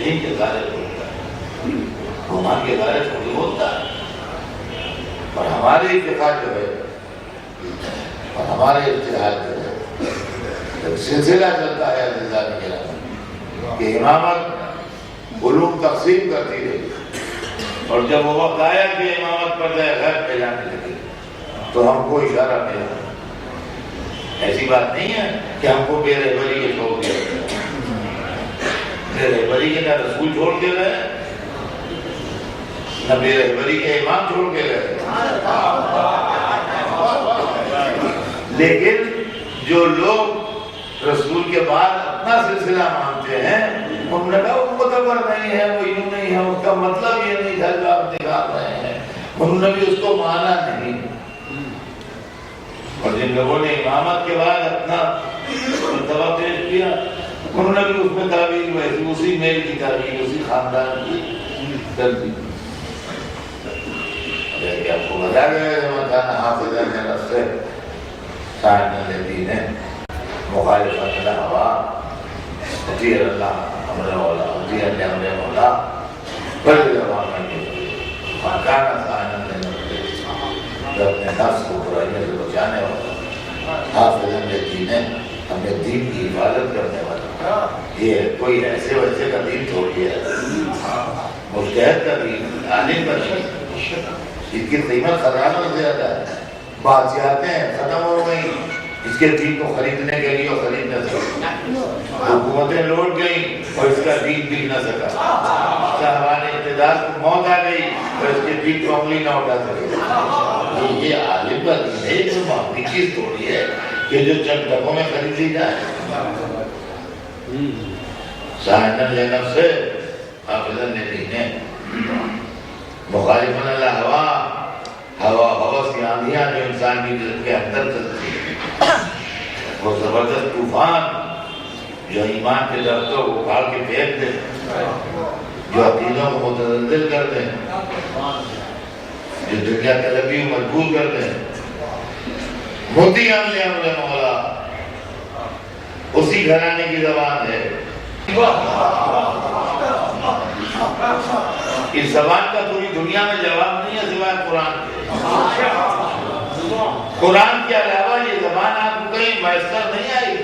نہیں کہ غالب ہوتا ہے، گمان کے غالب تھوڑی ہوتا ہے۔ اور ہمارے اتحاد جو ہے، اور ہمارے اتحاد جو ہے، جب سلسلہ چلتا ہے عزیزان کرام کہ امامت علوم تقسیم کرتی رہی، اور جب وہ وقت آیا کہ امامت پر جائے غیر پہ جانے لگے تو ہم کو اشارہ ملا۔ ایسی بات نہیں ہے کہ ہم کو بے رہبری کے چھوڑ دیا، بے رہبری کے نہ رسول چھوڑ کے رہے، نہ بے رہبری کے امام چھوڑ کے رہے، لیکن جو لوگ رسول کے بعد اپنا سلسلہ مانتے ہیں انہوں نے کہا وہ معتبر نہیں ہے، وہ یوں نہیں ہے، اس کا مطلب یہ نہیں تھا جو آپ نکال رہے ہیں، انہوں نے بھی اس کو مانا نہیں۔ اور جن لوگوں نے امامت کے بعد اپنا مرتبہ پیش کیا انہوں نے بھی اس میں تعبیر ویسی اسی میل کی تعبیر اسی خاندان کی کر دی۔ کہ آپ کو بتا گیا جب کھانا حافظہ نے رسے سائن الدین مخالفت الہوا اطیع اللہ امر مولا اطیع اللہ امر مولا بل زبان کے مکانہ سائن الدین اپنے نفس کو برائیوں سے بچانے والا حافظ الدین ہمیں دین کی حفاظت کرنے والا، یہ کوئی ایسے ویسے کا دین تھوڑی ہے، مجتہد کا دین، عالم کا دین، اس کی قیمت خزانوں سے زیادہ ہے۔ بادشاہتیں ختم ہو گئی اس کے دین کو خریدنے کے لیے، خرید نہ سکا، حکومتیں لوٹ گئیں اور اس کا دین بک نہ سکا، صاحبان اقتدار کو موت آ گئی اور اس کے دین کو عملی نہ اٹھا سکے۔ یہ عالم کا دین ہے، جو معمولی چیز تھوڑی ہے کہ جو چند ڈبوں میں خرید لی جائے۔ سائنن لنفس سے حافظن لدین مخالفن الہوا، ہوا ہوس کی آندھیاں جو انسان کی دل کے اندر چلتی ہے، وہ زبردست طوفان جو ایمان کے درختوں کو اکھاڑ کے پھینک دے، جو عقیدوں کو متزلزل کر دیں، جو دنیا طلبی کو مجبور کر دیں، مطیعاً لامر مولا، اسی گھرانے کی زبان ہے۔ اس زبان کا پوری دنیا میں جواب نہیں ہے سوائے قرآن کے۔ قرآن کے علاوہ یہ زبان آپ کو کہیں میسر نہیں آئی۔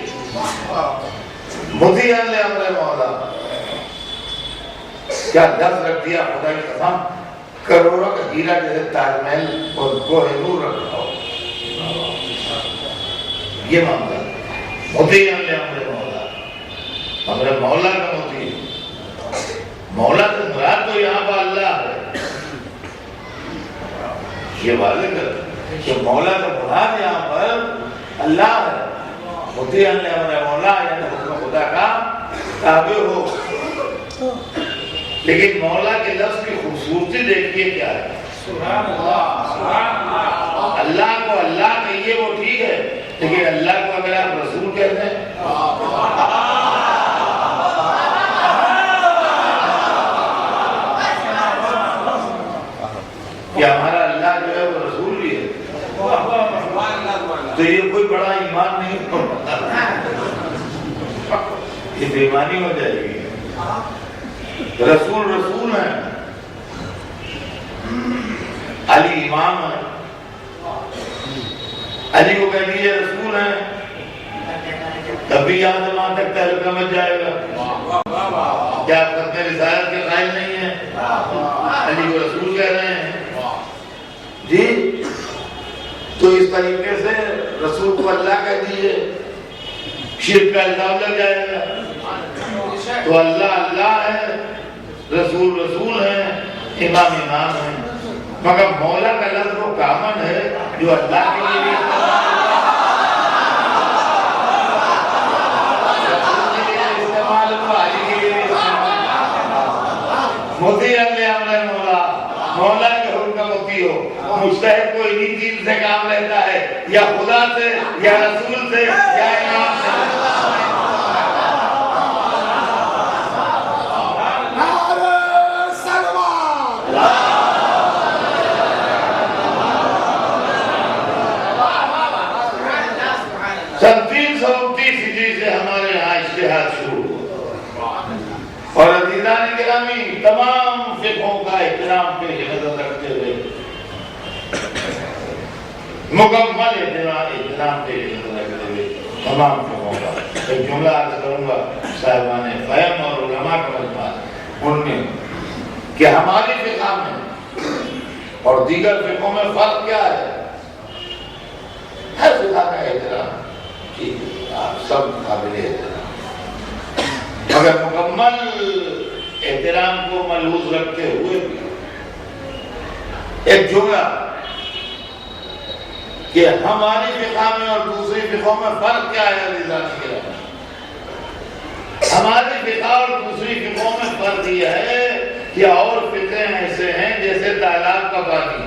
مطیعاً لامر مولا، کیا درس رکھ دیا خدا کی قسم، کروڑوں کا ہیرا جیسے تاج محل اور کوہ نور رکھا ہو، یہ معاملہ مطیعاً لامر مولا، امر مولا کا مطیع۔ مولا سے مراد تو یہاں پر اللہ ہے، یہ واضح کر کہ مولا کا مراد یہاں پر اللہ ہے۔ مطیعاً لامر مولا یعنی حکم خدا کا تابع ہو۔ لیکن مولا کے لفظ کی خوبصورتی دیکھیے کیا ہے، سبحان اللہ۔ اللہ کو اللہ کہیے وہ ٹھیک ہے، لیکن اللہ کو اگر آپ رسول کہتے ہیں، کہ ہمارا اللہ جو ہے وہ رسول بھی ہے، تو یہ کوئی بڑا ایمان نہیں ہوتا، یہ بے ایمانی ہو جائے گی۔ رسول رسول ہیں، علی امام ہے، علی کو کہہ دیجیے رسول ہیں، تبھی یہاں سے وہاں تک تہلکہ مچ جائے گا۔ کیا آپ ختم رسالت کے قائل نہیں ہیں؟ علی کو رسول کہہ رہے ہیں جی، تو اس طریقے سے رسول کو اللہ کہہ دیجیے، شرک کا الزام لگ جائے گا۔ تو اللہ اللہ ہے، رسول رسول ہے، امام امام ہے، مگر مولا کا لفظ وہ کامن ہے جو اللہ کے لیے بھی استعمال ہوا، علی کے لیے بھی مطیعاً لامر مولا، مولا کے حکم کا مطیع ہو۔ مجتہد کو انہی چیز سے کام رہتا ہے، یا خدا سے، یا رسول سے، یا امام سے۔ سن 329 ہجری سے ہمارے یہاں اجتہاد شروع ہوا، اور عزیزہ عزیزان گرامی، تمام فقہوں کا احترام پیش نظر رکھتے ہوئے مکمل احترام پیش نظر رکھتے ہوئے تمام فقہوں کا ایک جملہ عرض کروں گا صاحبان فہم اور علماء کا مجمع ان میں کہ ہماری فقہ میں اور دیگر فقہوں میں فرق کیا ہے؟ ہر فقہ کا احترام ٹھیک ہے، آپ سب قابل احترام، مگر مکمل احترام کو ملحوظ رکھتے ہوئے بھی ایک جملہ کہ ہماری فقہ میں اور دوسری فقہوں میں فرق کیا ہے عزیزان گرامی؟ ہماری فقہ اور دوسری فقہوں میں فرق یہ ہے کہ اور فقہ ایسے ہیں جیسے تالاب کا پانی،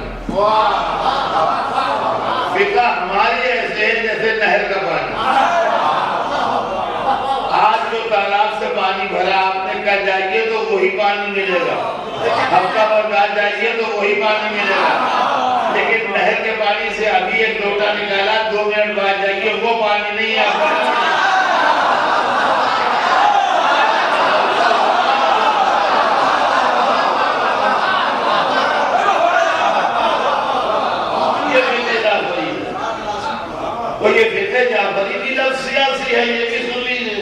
فقہ ہماری ایسے ہیں جیسے نہر کا پانی۔ آج جو تالاب سے پانی بھرا آپ نے کہا جائیے تو وہی پانی ملے گا، ہفتہ بھر بعد جائیے تو وہی پانی ملے گا، لیکن نہر کے پانی سے ابھی ایک لوٹا نکالا 2 منٹ بعد جائیے وہ پانی نہیں ہے۔ یہ فقہ جعفری بھی لفظ سیاسی ہے، یہ بھی سن لیجیے،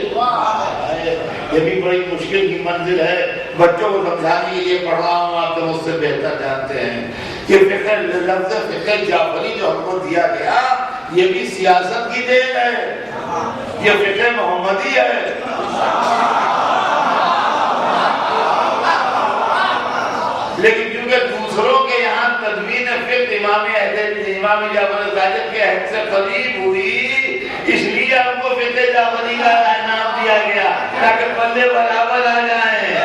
یہ بھی بڑی مشکل کی منزل ہے، بچوں کو سمجھانے کے لیے پڑھ رہا ہوں، آپ تو مجھ سے بہتر جانتے ہیں کہ فقہ لفظ فقہ جعفری جو ہم کو دیا گیا یہ بھی سیاست کی دین ہے، یہ فقہ محمدی ہے۔ لیکن کیونکہ دوسروں کے یہاں تدوین فقہ امام جعفر الصادق کے عہد سے قریب ہوئی، اس لیے ہم کو فقہ جعفری کا نام دیا گیا تاکہ پلے برابر آ جائیں۔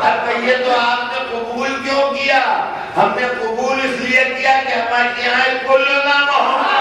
اب کہیے تو آپ نے قبول کیوں کیا؟ ہم نے قبول اس لیے کیا کہ ہمارے یہاں کل نام محمد۔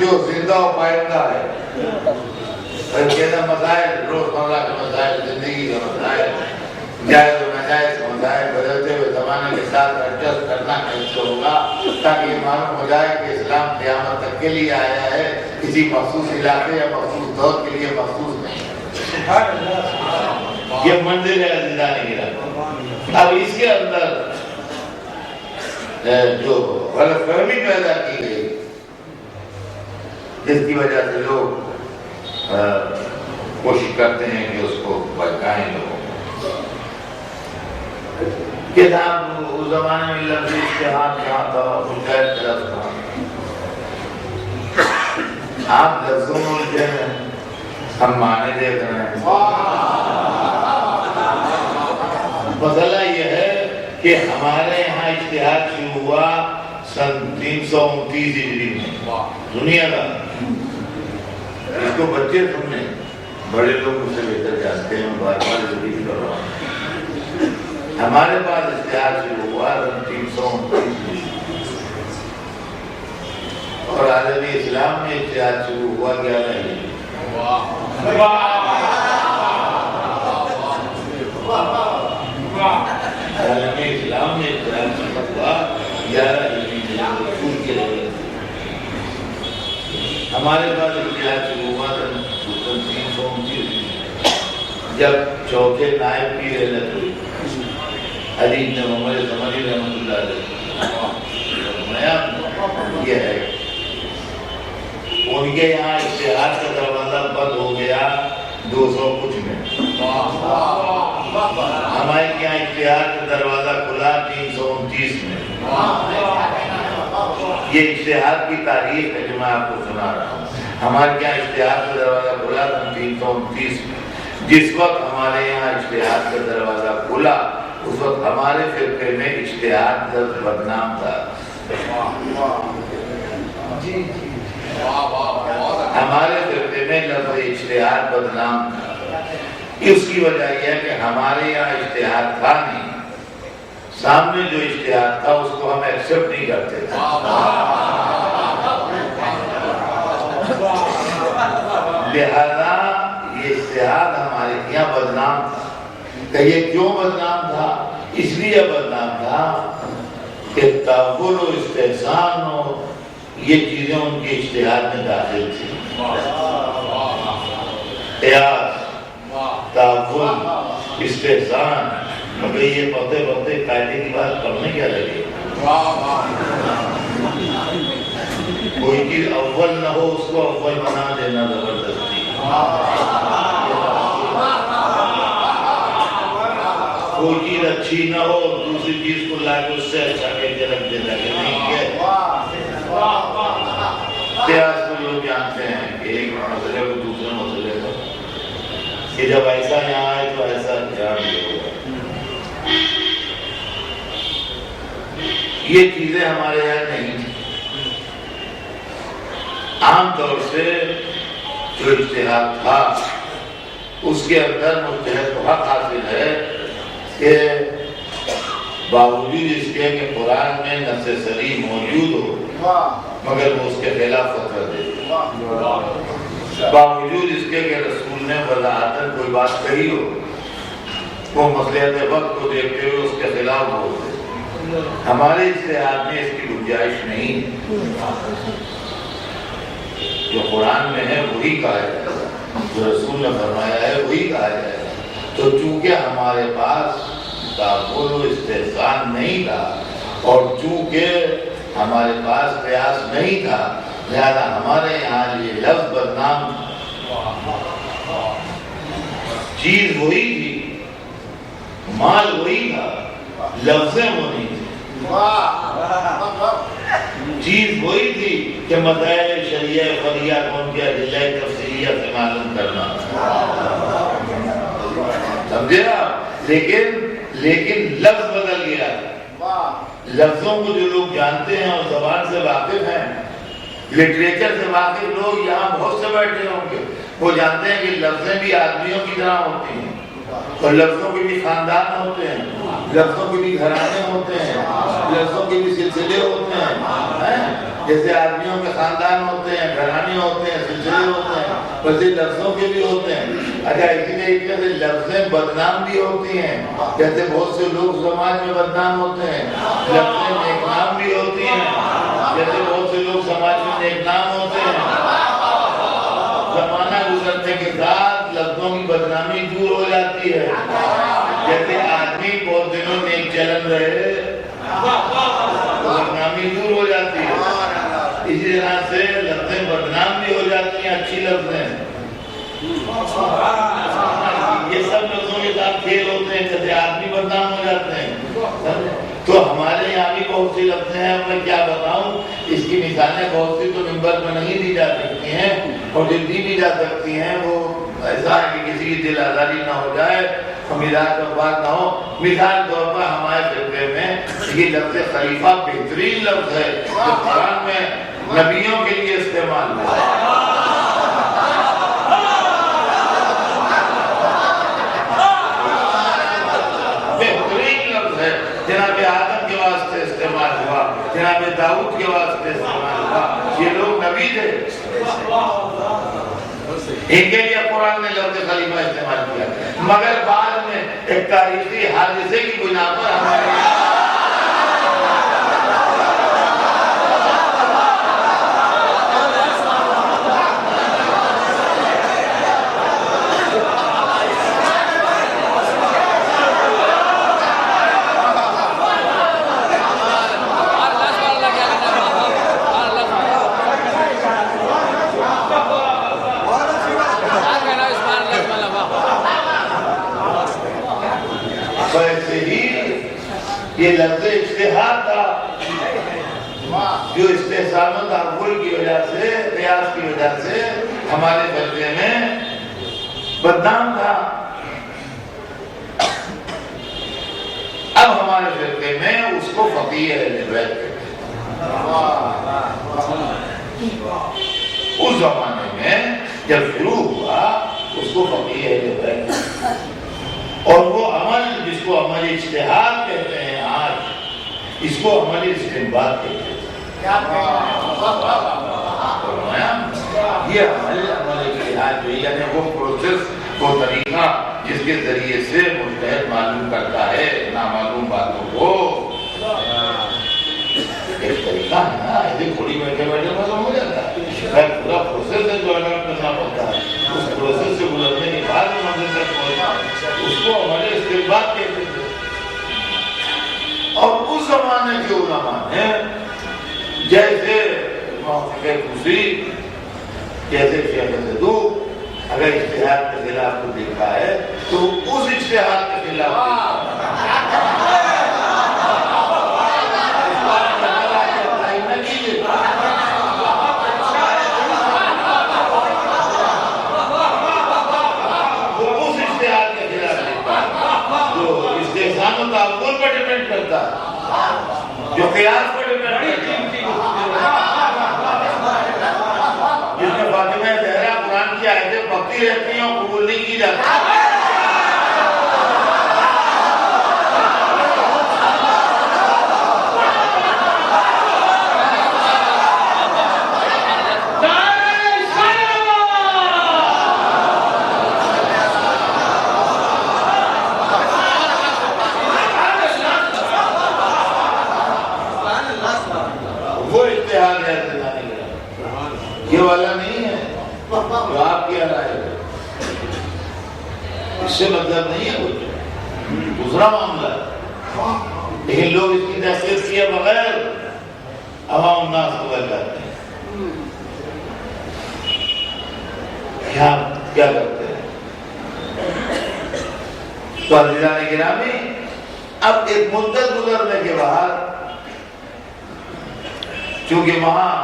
جو زندہ و پائندہ ہے، مسائل روزمرہ کے مسائل، زندگی کے مسائل، جائز و ناجائز کے مسائل بدلتے ہوئے زمانے کے ساتھ ایڈجسٹ کرنا کہیں سے ہوگا تاکہ یہ معلوم ہو جائے کہ اسلام قیامت تک کے لیے آیا ہے، کسی مخصوص علاقے یا مخصوص دور کے لیے مخصوص نہیں۔ یہ منزل ہے عزیزان گرامی۔ اب اس کے اندر جو غلط فہمی پیدا کی گئی جس کی وجہ سے لوگ کوشش کرتے ہیں کہ اس کو بچائیں لوگوں کہ صاحب اس زمانے میں لفظ اشتہار کہاں تھا، حجت طرف تھا، آپ لفظوں میں الجھے ہیں، ہم معنی دیکھ رہے ہیں۔ مسئلہ یہ ہے کہ ہمارے یہاں اشتہار شروع ہوا سن 329 ہجری میں دنیا کا، اس کو بچے سننے، بڑے لوگ اس سے بہتر جانتے ہیں، بار بار ریپیٹ کر رہا ہوں۔ ہمارے پاس اشتہار شروع ہوا سن 329 اور عالم اسلام میں اشتہار شروع ہوا 11 ہجری۔ عالم اسلام میں اشتہار شروع ہوا 11 ہجری رسول کے لیے۔ ہمارے پاس اشتہار شروع ہوا سن 329 جب چوتھے نائب کی رحلت ہوئی علی بن محمد زمانی رحمۃ اللہ علیہ، یہ ہے ان کے یہاں اشتہار کا دروازہ بند ہو گیا 200 کچھ میں، ہمارے یہاں اشتہار کا دروازہ کھلا 329 میں۔ یہ اشتہار کی تاریخ ہے جو میں آپ کو سنا رہا ہوں۔ ہمارے یہاں اشتہار کا دروازہ کھلا سن 329 میں۔ جس وقت ہمارے یہاں اشتہار کا دروازہ کھلا اس وقت ہمارے فرقے میں اشتہار لفظ بدنام تھا۔ ہمارے فرقے میں لفظ اشتہار بدنام تھا۔ اس کی وجہ یہ ہے کہ ہمارے یہاں اشتہار تھا نہیں، سامنے جو اشتہار تھا اس کو ہم ایکسپٹ نہیں کرتے تھے۔ لہذا یہ اشتہار ہمارے یہاں بدنام تھا۔ کہ یہ کیوں بدنام تھا؟ اس لیے بدنام تھا کہ تاول و استحسان و یہ چیزیں ان کے اشتہار میں داخل تھی۔ قیاس، تاول، استحسان، مگر یہ پتے پتے قاعدے کی بات پڑھنے کیا لگے؟ کوئی چیز اول نہ ہو اس کو اول بنا دینا زبردستی۔ کوئی چیز اچھی نہ ہو دوسری چیز کو لا کے اس سے اچھا کہہ کے رکھ دینا کہ نہیں ہے۔ قیاس کو لوگ جانتے ہیں کہ ایک مسئلے کو دوسرے مسئلے کو، کہ جب ایسا یہاں آئے تو ایسا یہاں بھی ہوگا۔ یہ چیزیں ہمارے یہاں نہیں تھی۔ عام طور سے جو اجتہاد تھا اس کے اندر مجتہد کو حق حاصل ہے کہ باوجود اس کے کہ قرآن میں نص صریح موجود ہو مگر وہ اس کے خلاف فتویٰ دے، باوجود اس کے کہ رسول نے وضاحتاً کوئی بات کہی ہو، وہ مصلحت وقت کو دیکھتے ہوئے اس کے خلاف بول دے۔ ہمارے اجتہاد میں اس کی گنجائش نہیں ہے۔ جو قرآن میں ہے وہی کہا جائے گا، جو رسول نے فرمایا ہے وہی کہا جائے گا۔ تو چونکہ ہمارے پاس تاول و استحسان نہیں تھا اور چونکہ ہمارے پاس قیاس نہیں تھا لہذا ہمارے یہاں یہ لفظ بدنام تھا۔ چیز وہی تھی، مال وہی تھا، لفظیں وہ نہیں تھی۔ چیز وہی تھی کہ مسائل شریعہ فریعہ کون کیا ادلہ تفصیلیہ سے معلوم کرنا، سمجھے نا؟ لیکن لفظ بدل گیا۔ لفظوں کو جو لوگ جانتے ہیں اور زبان سے واقف ہیں، لٹریچر سے واقف لوگ یہاں بہت سے بیٹھے ہوں گے، وہ جانتے ہیں کہ لفظیں بھی آدمیوں کی طرح ہوتی ہیں اور لفظوں کے بھی خاندان ہوتے ہیں، لفظوں کے بھی گھرانے ہوتے ہیں، لفظوں کے بھی سلسلے ہوتے ہیں۔ جیسے آدمیوں کے خاندان ہوتے ہیں، گھرانے ہوتے ہیں، سلسلے ہوتے ہیں، ویسے لفظوں کے بھی ہوتے ہیں۔ اچھا اسی طریقے سے لفظیں بدنام بھی ہوتی ہیں، جیسے بہت سے لوگ سماج میں بدنام ہوتے ہیں، لفظیں نیکنام بھی ہوتی ہیں، جیسے بہت سے لوگ سماج میں نیکنام ہوتے ہیں۔ زمانہ گزرنے کے ساتھ لفظوں کی بدنامی دور ہو جاتی ہے، جیسے آدمی بہت دنوں نیک چلن رہے بدنامی دور ہو جاتی ہے، اسی طرح سے لفظیں بدنام بھی ہو جاتی ہیں، اچھی لفظیں۔ یہ سب لفظوں کے ساتھ کھیل ہوتے ہیں، جیسے آدمی بدنام ہو جاتے ہیں۔ تو ہمارے یہاں بھی بہت سی لفظیں ہیں، میں کیا بتاؤں، اس کی مثالیں بہت سی تو منبر میں نہیں دی جا سکتی ہیں اور جو دی بھی جا سکتی ہیں وہ ایسا ہے کہ کسی کی دل آزاری نہ ہو جائے مزاج پر بات نہ ہو. مثال طور پر ہمارے فرقے میں یہ لفظ خلیفہ بہترین لفظ ہے جو قرآن میں نبیوں کے لیے استعمال ہوا ہے. بہترین لفظ ہے. جناب آدم کے واسطے استعمال ہوا, جناب داؤد کے واسطے استعمال ہوا. یہ لوگ نبی تھے, ان کے لیے قرآن نے لفظ خلیفہ استعمال کیا. مگر بعد میں ایک تاریخی حادثے کی بنا پر ہمارے ویسے ہی یہ لفظ اجتہاد تھا جو استحسان و تعقل کی وجہ سے, قیاس کی وجہ سے ہمارے فرقے میں بدنام تھا. اب ہمارے فرقے میں اس کو فقیہ اہل بیت کہتے ہیں. اس زمانے میں جب شروع ہوا اس کو فقیہ اہل بیت, اور وہ عمل جس کو عمل اجتہاد کہتے ہیں آج, اس کو عمل استنباط کہتے ہیں. یہ عمل اجتہاد جو یعنی وہ پروسیس, وہ طریقہ جس کے ذریعے سے مجتہد معلوم کرتا ہے نامعلوم باتوں کو. ایک طریقہ ہے نا, ایسے تھوڑی بیٹھے بیٹھے معلوم ہو جاتا ہے. پورا پروسیس ہے جو الگ کرنا پڑتا ہے. اس پروسیس سے گزرنے کے بعد منزل تک پہنچنا, اس کو ہمارے استنباط کہتے تھے. اور اس زمانے کے علماء نے جیسے محقق خوشی, جیسے شیخ صدوق, اگر اجتہاد کے خلاف کو دیکھا ہے تو اس اجتہاد کے خلاف تعقل پر ڈیپینڈ کرتا ہے, جو قیاس پر ڈیپینڈ کرتا ہے. جس میں فاطمہ زہرا قرآن کی آیتیں پکتی رہتی ہیں اور قبول نہیں کی جاتی. یہ والا نہیں ہے جو آپ کیا رائے ہے, اس سے مطلب نہیں ہے کچھ, دوسرا معاملہ ہے. لیکن لوگ اس کی تحقیق کیے بغیر عوام الناس کو بہت جاتے ہیں. کیا کرتے ہیں؟ تو عزیزان گرامی, اب ایک مدت گزرنے کے بعد چونکہ وہاں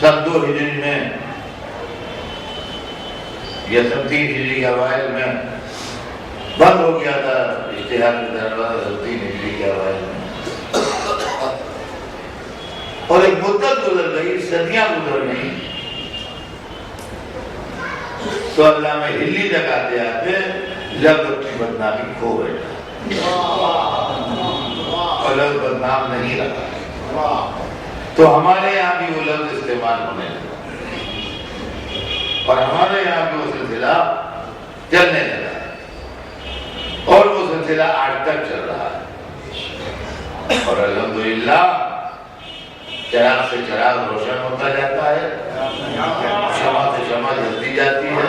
سن 2 ہجری میں یا سن 3 ہجری کے اوائل میں بند ہو گیا تھا اجتہاد کا دروازہ, 3 ہجری کے اوائل میں, اور ایک مدت گزر گئی, صدیاں گزر گئی, تو اللہ میں ہلی تک آتے آتے لفظ اپنی بدنامی کھو بیٹھا, اور لفظ بدنام نہیں رہا. تو ہمارے یہاں بھی وہ لفظ استعمال ہونے لگا, اور ہمارے یہاں بھی وہ سلسلہ چلنے لگا, اور وہ سلسلہ آج تک چل رہا ہے. اور الحمدللہ چراغ سے چراغ روشن ہوتا جاتا ہے, شمع سے شمع جلتی جاتی ہے.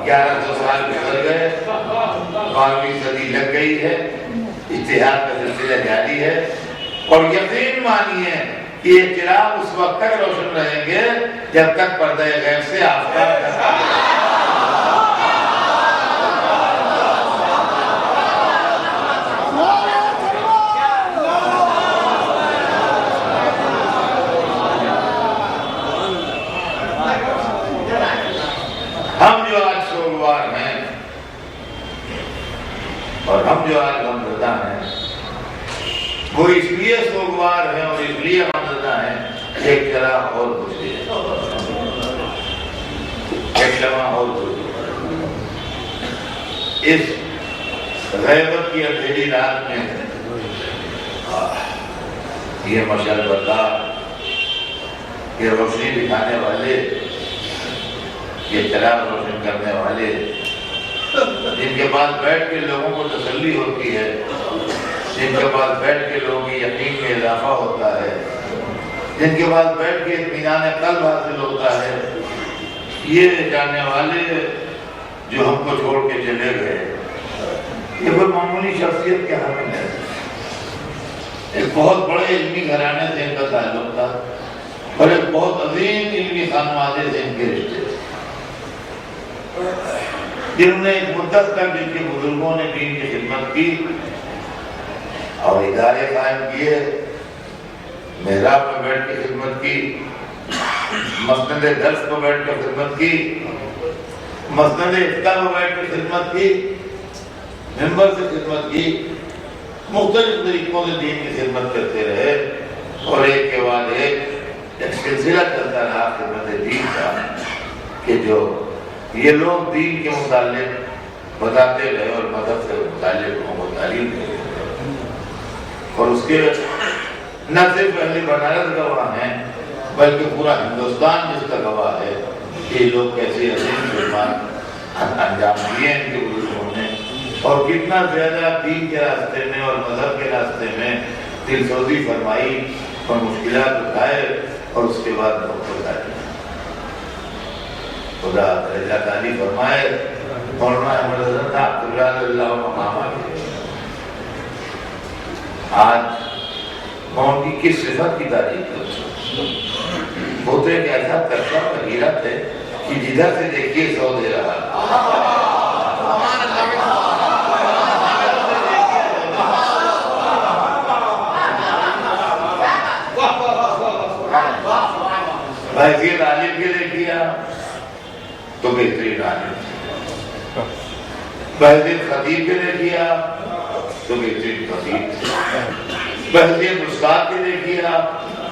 1100 سال گزر گئے, 12ویں صدی لگ گئی ہے, اجتہاد کا سلسلہ جاری ہے. اور یقین مانیے کہ یہ چراغ اس وقت تک روشن رہیں گے جب تک پردہ غیب سے آفتاب کا ہم جو آج سو جو آج غمزدہ ہیں وہ اس لیے سوگوار ہیں اور اس لیے غمزدہ ہیں، ایک چراغ اور گزری ہے، ایک لمحہ اور گزری اس غیبت کی اندھیری رات میں یہ مشعل بردار، یہ روشنی دکھانے والے، یہ چراغ روشن کرنے والے، جن کے پاس بیٹھ کے لوگوں کو تسلی ہوتی ہے، جن کے پاس بیٹھ کے لوگوں کی یقین میں اضافہ ہوتا ہے، جن کے پاس بیٹھ کے اطمینان قلب حاصل ہوتا ہے، یہ جانے والے جو ہم کو چھوڑ کے چلے گئے، یہ کوئی معمولی شخصیت کے حامل ہے، ایک بہت بڑے علمی گھرانے سے ان کا تعلق تھا اور ایک بہت عظیم علمی خانوادے سے ان کے رشتے تھے، جنہوں نے ایک مدت تک جن کے بزرگوں نے دین کی خدمت کی اور ادارے قائم کیے، محراب میں بیٹھ کے خدمت کی، مسند درس پر بیٹھ کر خدمت کی، مسند افقہ پر بیٹھ کر خدمت کی، ممبر سے خدمت کی، مختلف طریقوں سے دین کی خدمت کرتے رہے اور ایک کے بعد ایک سلسلہ چلتا رہا خدمت دین کا کہ جو یہ لوگ دین کے متعلق بتاتے رہے اور مذہب سے متعلق لوگوں کو تعلیم دے رہے اور اس کے نہ صرف اہل بنارس گواہ ہیں بلکہ پورا ہندوستان جس کا گواہ ہے کہ یہ لوگ کیسے عظیم خدمات انجام دیے ان کے بزرگوں نے اور کتنا زیادہ دین کے راستے میں اور مذہب کے راستے میں دل سوزی فرمائی اور مشکلات اٹھائے اور اس کے بعد خدا درجہ تعالی فرمائے مولانا احمد حسن صاحب قبلہ اللہ مقامہ کے آج میں ان کی کس صفت کی تعریف کروں؟ وہ تو ایک ایسا ترکہ وغیرہ تھے کہ جدھر سے دیکھیے سو دے رہا بحثیت عالم کے لئے کیا تو بہترین عالم، بحثیت خطیب کے لئے کیا تو بہترین خطیب، بحثیت استاد کے لئے کیا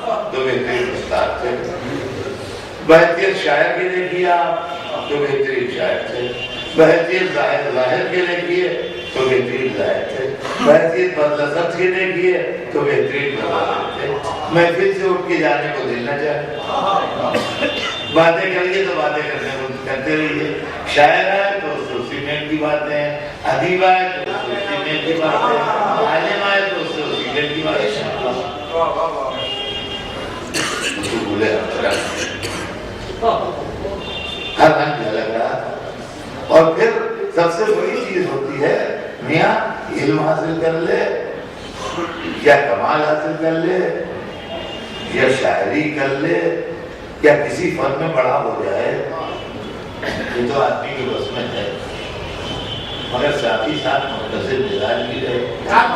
تو بہترین استاد تھے، بحثیت شاعر کے لئے کیا تو بہترین شاعر تھے، بحثیت ظاہر کے لئے کیے تو بہترین ظاہر تھے، بحثیت بدلسط کے لئے کیے تو بہترین بدلسط تھے۔ محفل سے اٹھ کے جانے کو دل نہ چاہے، باتیں کریے تو باتیں کرتے رہیے، شاعر ہے تو اس کو سیمنٹ کی باتیں، ادیب ہے تو اس کو سیمنٹ کی باتیں، عالم ہے تو اس کو سیمنٹ کی باتیں، اس کو بھولے ہر رنگ لگ رہا تھا۔ اور پھر سب سے بڑی چیز ہوتی ہے میاں علم حاصل کر لے یا کمال حاصل کر لے یا شاعری کر لے یا کسی فن میں بڑا ہو جائے، یہ تو آدمی کی بس میں ہے، مگر ساتھ ہی ساتھ متصل مزاج بھی رہے، ساتھ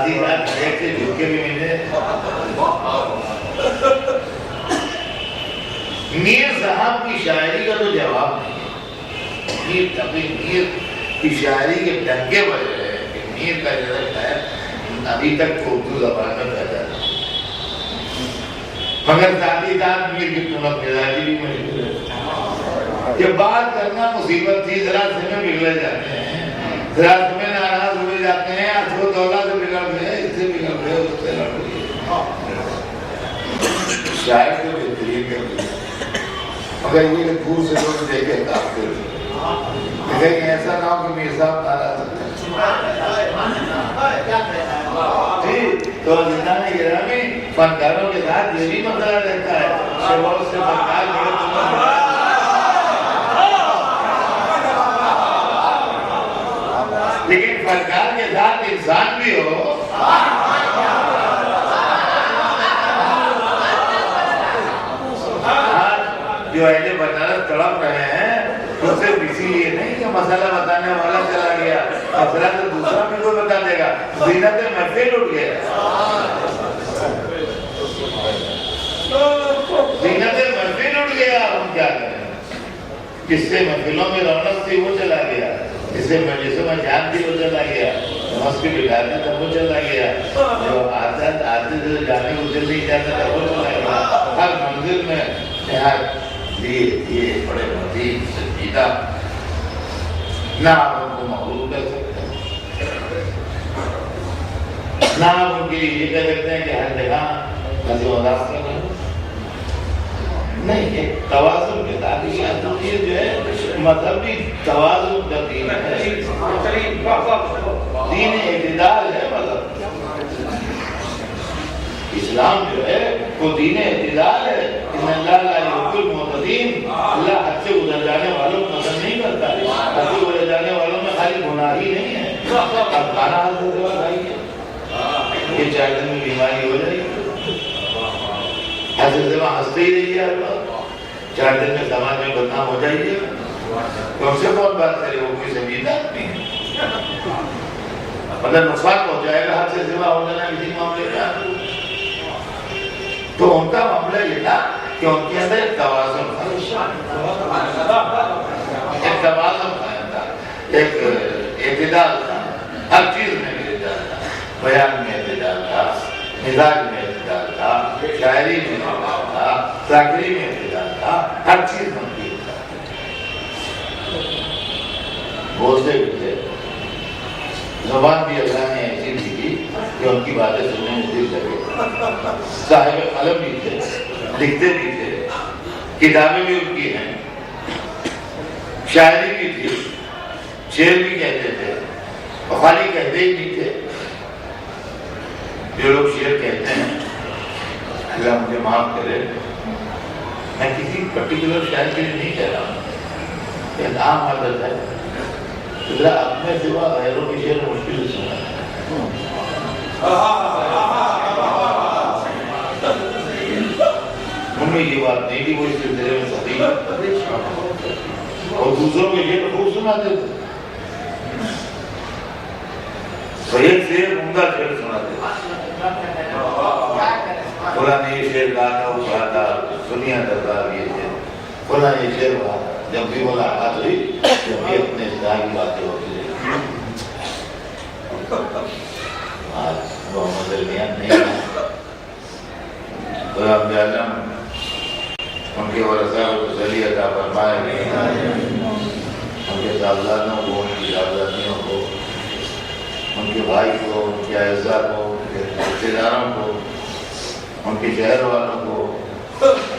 ہی ساتھ ایک سے جھکے بھی ملے۔ میر صاحب کی شاعری کا تو جواب نہیں ہے، میر تقی میر کی شاعری کے ڈنگے بجے رہے کہ میر کا جیسا شاعر ابھی تک تو اردو زبان میں پیدا نہیں، مگر ساتھ ہی ساتھ میر کی تمک مزاجی بھی مشہور ہے۔ یہ بات کرنا مصیبت تھی، ذرا سے میں بگڑے جاتے ہیں، ذرا سے میں ناراض ہوئے جاتے ہیں، اصل و دولہ سے بگڑ گئے، اس سے بگڑ گئے، اس سے لڑ گئے۔ شاعر تو بہترین کر دیا، مگر یہ کہ دور سے لوگ دیکھے کافر، لیکن ایسا نہ ہو کہ میر صاحب ناراض ہوتے ہیں۔ جی تو عزیزان گرامی، فنکاروں کے ساتھ یہ بھی مسئلہ رہتا ہے کہ بہت سے فنکار بڑے لیکن فنکار کے ساتھ انسان بھی ہو، جو اہل بنارس تڑپ رہے ہیں تو صرف اسی لیے نہیں کہ مسئلہ بتانے والا چلا گیا، مسئلہ تو دوسرا بھی کوئی بتا دے گا، زینت محفل اٹھ گیا، زینت محفل اٹھ گیا، ہم کیا کریں؟ جس سے محفلوں میں رونق تھی وہ چلا گیا، جس سے مجلسوں میں جان تھی وہ چلا گیا، مسجد بٹھاتے تھا وہ چلا گیا، جو آتے تھے جانے کو دل نہیں جاتا تھا وہ چلا گیا۔ ہر منزل میں نہایت یہ بڑے مزید سنجیدہ، نہ آپ ان کو مغرور کر سکتے ہیں، نہ آپ ان کے لیے یہ کہہ سکتے ہیں کہ ہر جگہ ہنسی مذاق کر رہے ہیں۔ نہیں، یہ توازن کے ساتھ یہ جو ہے مذہبی توازن کا دین ہے، دین اعتدال ہے مذہب۔ اسلام جو ہے وہ دین اعتدال ہے، ان اللہ لا یحب المعتدین، اللہ حد سے گزر جانے والوں کو پسند نہیں کرتا، حد سے گزر جانے والوں میں خالی گناہ ہی نہیں ہے، اب کھانا حد سے گزر جائیے، یہ 4 دن میں بیماری ہو جائے گی، حد سے زبان ہنستے ہی رہیے اللہ، 4 دن میں سماج میں بدنام ہو جائیے، تو ہم سے کون بات کرے، وہ کوئی سنجیدہ آدمی ہے، مطلب نقصان پہنچ جائے گا حد سے زبان ہو جانا کسی معاملے میں، تو ان کا معاملہ یہ تھا کہ ان کے اندر ایک توازن تھا، ایک اعتدال تھا، ہر چیز میں اعتدال تھا، بیان میں اعتدال تھا، مزاج میں اعتدال تھا، شاعری میں اعتدال تھا، ذاکری میں اعتدال تھا، ہر چیز میں اعتدال تھا۔ بولتے بھی تھے، زبان بھی اللہ نے ایسی دی تھی کہ ان کی باتیں سننے میں دل لگے، صاحب قلم بھی تھے، لکھتے بھی تھے، کتابیں بھی ان کی ہیں، شاعری بھی تھی، شعر بھی کہتے تھے، اور خالی کہتے ہی نہیں تھے، جو لوگ شعر کہتے ہیں اللہ مجھے معاف کرے، میں کسی پرٹیکولر شاعر کے لیے نہیں کہہ رہا ہوں، یہ عام عادت ہے، اپنے سوا غیروں کی شعر مشکل سے سنا ہے، ان میں یہ بات نہیں تھی، وہ اس سلسلے میں صحیح اور دوسروں کے شعر خوب سناتے تھے، تو ایک سے ایک عمدہ شعر سناتے تھے، فلاں نے یہ شعر کہا تھا، وہ کہا تھا، سنیا دربار یہ شعر، فلاں یہ شعر کہا تھا، جب بھی ملاقات ہوئی جب بھی اپنے اصلاح کی باتیں ہوتی رہی، آج محمد درمیان نہیں ہے، غلام اعظم ان کے ورثہ کو تسلی عطا فرمائے، ان کے صاحبزادوں کو، ان کی صاحبزادیوں کو، ان کے بھائی کو، ان کے اعزاء کو، ان کے رشتہ داروں کو، ان کے شہر والوں کو،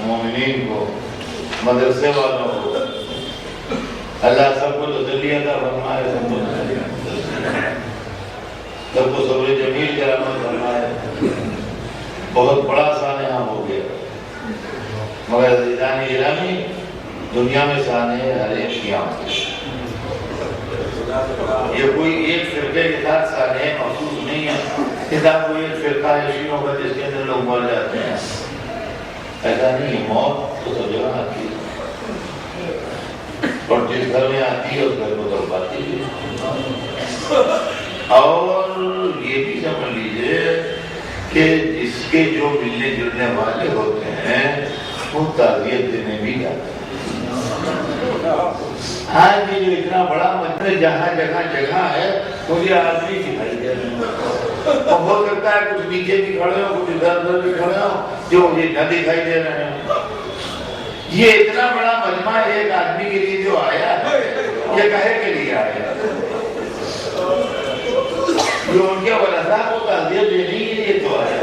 مومنین کو، مدرسے والوں کو، اللہ سب کو تسلی عطا فرمائے، سب کو صبر جمیل کرامت فرمائے۔ بہت بڑا سانحہ ہو گیا، مگر عزیزان گرامی دنیا میں سانحے ہر ایک قیام، یہ کوئی ایک فرقے کے ساتھ سانحے محسوس نہیں ہے، کتاب کوئی ایک فرقہ ایسی ہوگا جس کے اندر لوگ مر جاتے ہیں، ایسا نہیں ہے، موت تو سب جگہ آتی ہے، اور جس گھر میں آتی ہے اس گھر کو بربادی ہے، اور یہ بھی سمجھ لیجئے کہ جس کے جو ملنے جلنے والے ہوتے ہیں وہ تعزیت دینے بھی جاتے ہیں۔ آج بھی جو اتنا بڑا مجمع جہاں جگہ جگہ ہے مجھے آدمی دکھائی دے رہے ہیں، اور ہو سکتا ہے کچھ نیچے بھی کھڑے ہوں، کچھ ادھر ادھر بھی کھڑے ہوں جو مجھے نہ دکھائی دے رہے ہیں۔ یہ اتنا بڑا مجمع ایک آدمی کے لیے جو آیا ہے یہ کہے کے لیے آیا ہے، جو ان کے ورثہ کو تعزیت دینے کے لیے تو آیا ہے،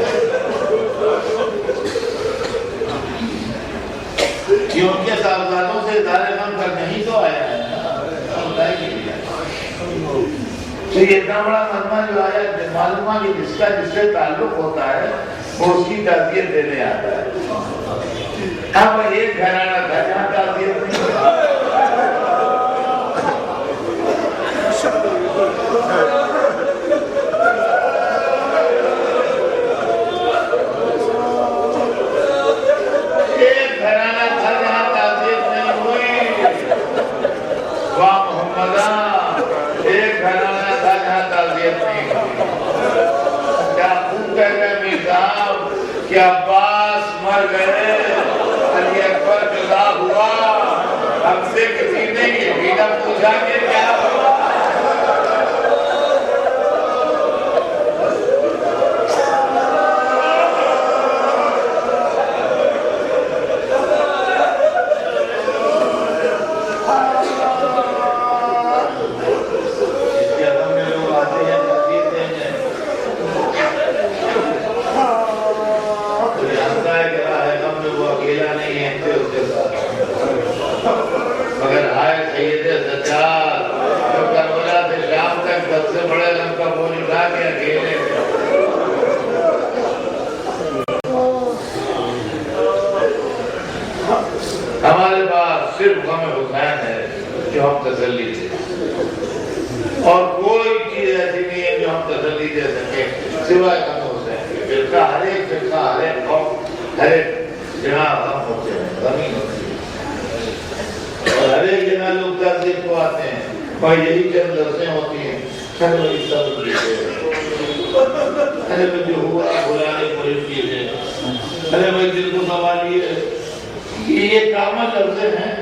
جو ان کے صاحبزادوں سے اظہار غم کرنے ہی تو آیا ہے، تو یہ اتنا بڑا مجمع جو آیا ہے معلوم ہے کہ جس کا جس سے تعلق ہوتا ہے وہ اس کی تعزیت دینے آتا ہے۔ اب ایک گھرانہ تھا جہاں تعزیت نہیں ہوتا، کہ عباس مر گئے، علی اکبر جدا ہوا، ہم سے کسی نے یہ بھی نہ پوچھا کہ کیا ہوا. مگر آئے سید سجاد جو کربلا سے شام تک 10 سے بڑے غم کا بوجھ اٹھا کے اکیلے ہمارے پاس صرف غم حسین ہے جو ہم تسلی دے اور کوئی چیز ایسی نہیں ہے جو ہم تسلی دے سکیں سوائے غم حسین کے. فرقہ ہر ایک قوم ہر ایک جہاں غم ہوتے ہیں غمی ہوتی ہے اور ہر ایک جنہ لوگ تعزیب کو آتے ہیں اور یہی چند لفظیں ہوتی ہیں ہر وہی صبر کیجئے ارے میں جو ہوا بلانے پوری کیجئے ارے میں دل کو سنبھالیے. یہ کامل لفظیں ہیں.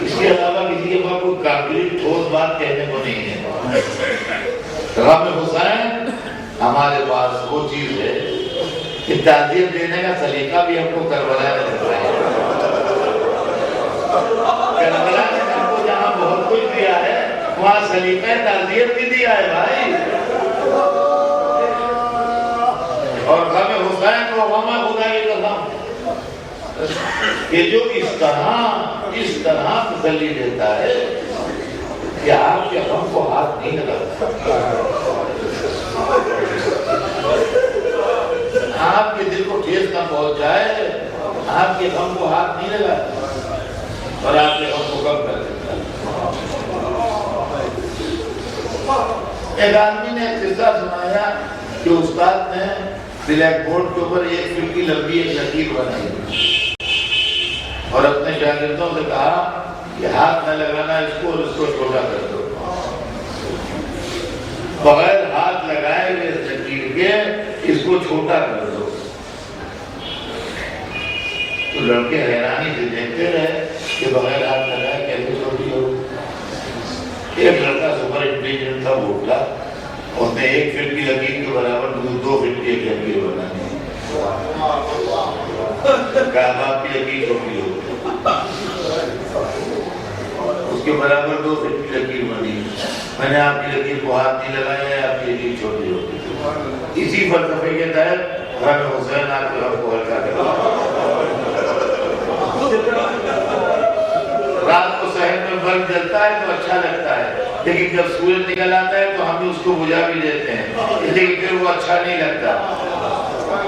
اس کے علاوہ کسی کے پاس کوئی قابل ٹھوس بات کہنے کو نہیں ہے. غم حسین ہمارے پاس وہ چیز ہے کہ تعزیب دینے کا سلیقہ بھی ہم کو کربلا میں دکھایا. کربلا نے ہم کو جہاں بہت کچھ دیا ہے وہاں سلیقہ تعزیب بھی دیا ہے بھائی. اور غم حسین کو غم خدا کی قسم کہ جو اس طرح تسلی دیتا ہے کہ آپ کے غم کو ہاتھ نہیں لگاتا. آپ کے دل کو ٹھیس نہ پہنچ جائے آپ کے غم کو ہاتھ نہیں لگاتا اور آپ کے غم کو کم کر دیتا. ایک آدمی نے ایک قصہ سنایا کہ استاد نے بلیک بورڈ کے اوپر 1 فٹ کی لمبی ایک لکیر بنائی اور اپنے شاگردوں سے کہا کہ ہاتھ نہ لگانا اس کو اور اس کو چھوٹا کر دو. بغیر ہاتھ لگائے ہوئے اس لکیر کے اس کو چھوٹا کر دو. تو لڑکے حیرانی سے دیکھتے رہے کہ بغیر ہاتھ لگائے کیسے چھوٹی ہو. ایک لڑکا سپر انٹیلیجنٹ تھا وہ اٹھا اس نے 1 فٹ کی لکیر کے برابر 2 فٹ کی ایک لکیر بنانی. کہا آپ کی لکیر چھوٹی ہو اس کے برابر 2 فٹ کی لکیر بنی. میں نے آپ کی لکیر کو ہاتھ نہیں لگایا ہے آپ کی لکیر چھوٹی ہوتی. اسی فلسفے کے تحت غم حسین آپ کے غم کو ہلکا کرتا. رات کو صحن میں بلب جلتا ہے تو اچھا لگتا ہے لیکن جب سورج نکل آتا ہے تو ہم اس کو بجھا بھی دیتے ہیں لیکن پھر وہ اچھا نہیں لگتا.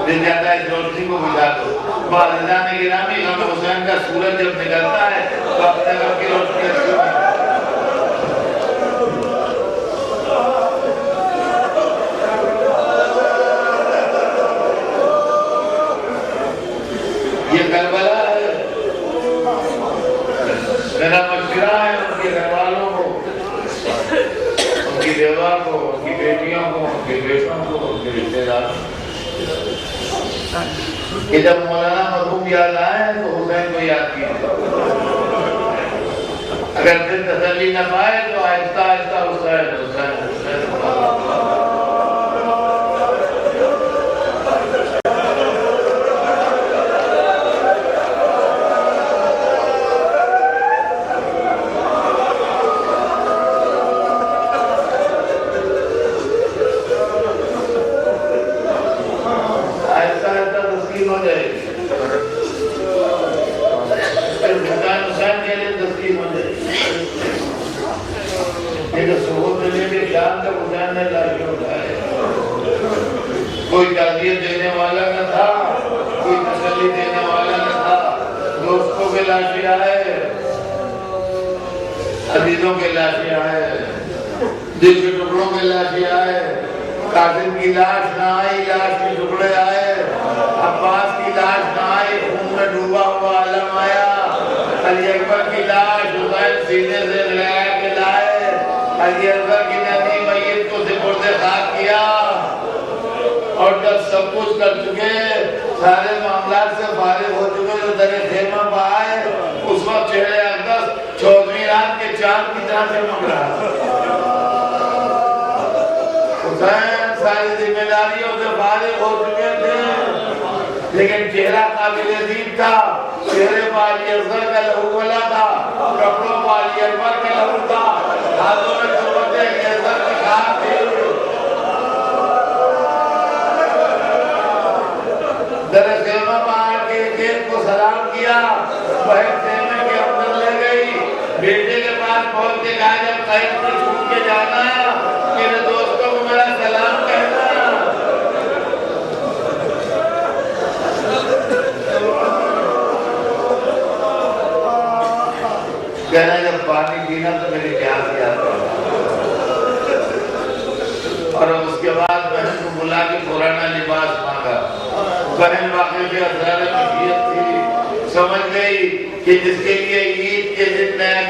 دل جاتا ہے اس روشنی کو بجھا دو. والدان گرامی غم حسین کا سورج جب نکلتا ہے تو اپنے غم کی روشنی اچھی نہیں. یہ کربلا ہے. میرا مشورہ ہے ان کے گھر والوں کو ان کی بیوہ کو ان کی بیٹیوں کو ان کے بیٹوں کو ان کے رشتے داروں کہ جب مولانا مرحوم یاد آئے تو حسین کو یاد کیجیے. اگر پھر تسلی نہ پائے تو آہستہ آہستہ حسین حسین حسین کوئی تعزیت دینے والا نہ تھا کوئی تسلی دینے والا نہ تھا. دوستوں کے لاشیں آئے عزیزوں کے لاشیں آئے دل کے ٹکڑوں کے لاشیں آئے. قاسم کی لاش نہ آئی لاش کے ٹکڑے آئے. عباس کی لاش نہ آئی خون میں ڈوبا ہوا عالم آیا. علی اکبر کی لاش حسین سینے سے لگا کے لائے. علی اکبر کی ننھی میت کو سپرد خاک کیا اور دولت سب کچھ کر چکے، سارے معاملات سے فارغ ہو چکے، جو در خیمہ پہ آئے اس وقت چہرے اقدس 14ویں رات کے چاند کی طرح چمک رہا حسین ساری ذمہ داریوں سے فارغ ہو چکے تھے، لیکن چہرہ قابل دید تھا، چہرے پر علی اصغر کا لہو ولا تھا، کپڑوں پر علی اکبر کا لہو تھا، ہاتھوں میں قوت علی اصغر کی خاک تھی۔ در خیمہ پہاڑ کے ایک کو سلام کیا، بہن خیمے کے اندر لے گئی، بیٹے کے پاس پہنچ کے کہا جب قید پر چھوٹ کے جانا میرے دوستوں کو میرا سلام کہنا۔ کہنا جب پانی پینا تو میری پیاس یاد کرنا، اور اس کے بعد بہن کو بلا کے پرانا لباس مانگا۔ بہن واقعی کے اسرار مشیت تھی، سمجھ گئی کہ جس کے لیے عید کے دن نئے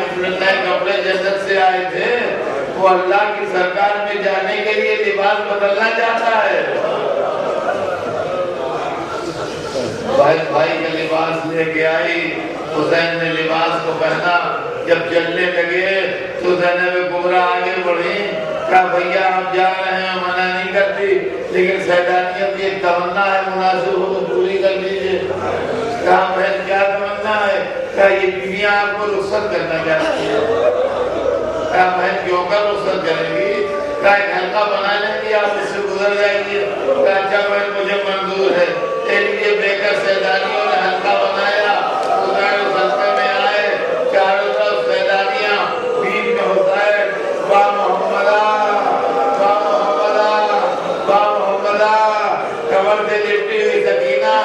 کپڑے جنت سے آئے تھے وہ اللہ کی سرکار میں جانے کے لیے لباس بدلنا چاہتا ہے۔ بھائی کا لباس لے کے آئی، حسین نے لباس کو پہنا، جب چلنے لگے تو زینب کبریٰ آگے بڑھی، کہا بھیا آپ جا رہے ہیں منع نہیں کرتی، لیکن سیدانیت کی ایک تمنا ہے، مناسب ہو تو پوری کر لیجیے۔ کہا بہن کیا تمنا ہے؟ کہا یہ بیویاں آپ کو رخصت کرنا چاہتی ہیں۔ کہا بہن کیوں کر رخصت کریں گی؟ کہا ایک حلقہ بنا لیں گی، آپ اس سے گزر جائیں گی۔ کہا اچھا بہن مجھے منظور ہے۔ ایک لیے بے کر سیدانیوں نے حلقہ بنایا، حسین اس حلقے میں آئے، چاروں طرف سیدانیاں، بیچ میں حسین، با محمدہ با محمدہ با محمدہ، کمر سے لپٹی ہوئی سکینہ،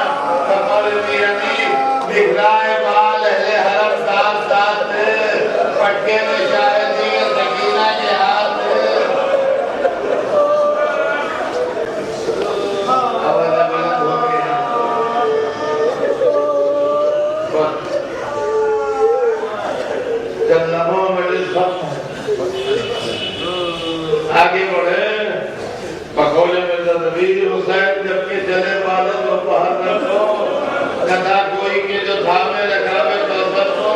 کمر میں امیر بکھرائے بال اہل حرم ساتھ ساتھ تھے، پٹکے میں شاید دیئے سکینہ کے ہاتھ تھے۔ جب لمحوں مجلس ختم آگے بڑھے، پکولے میں تدبیر حسین جب کہ چلے بادل و پہر رکھو، نہ تھا کوئی کہ جو تھامے رکھا میں توسط کو،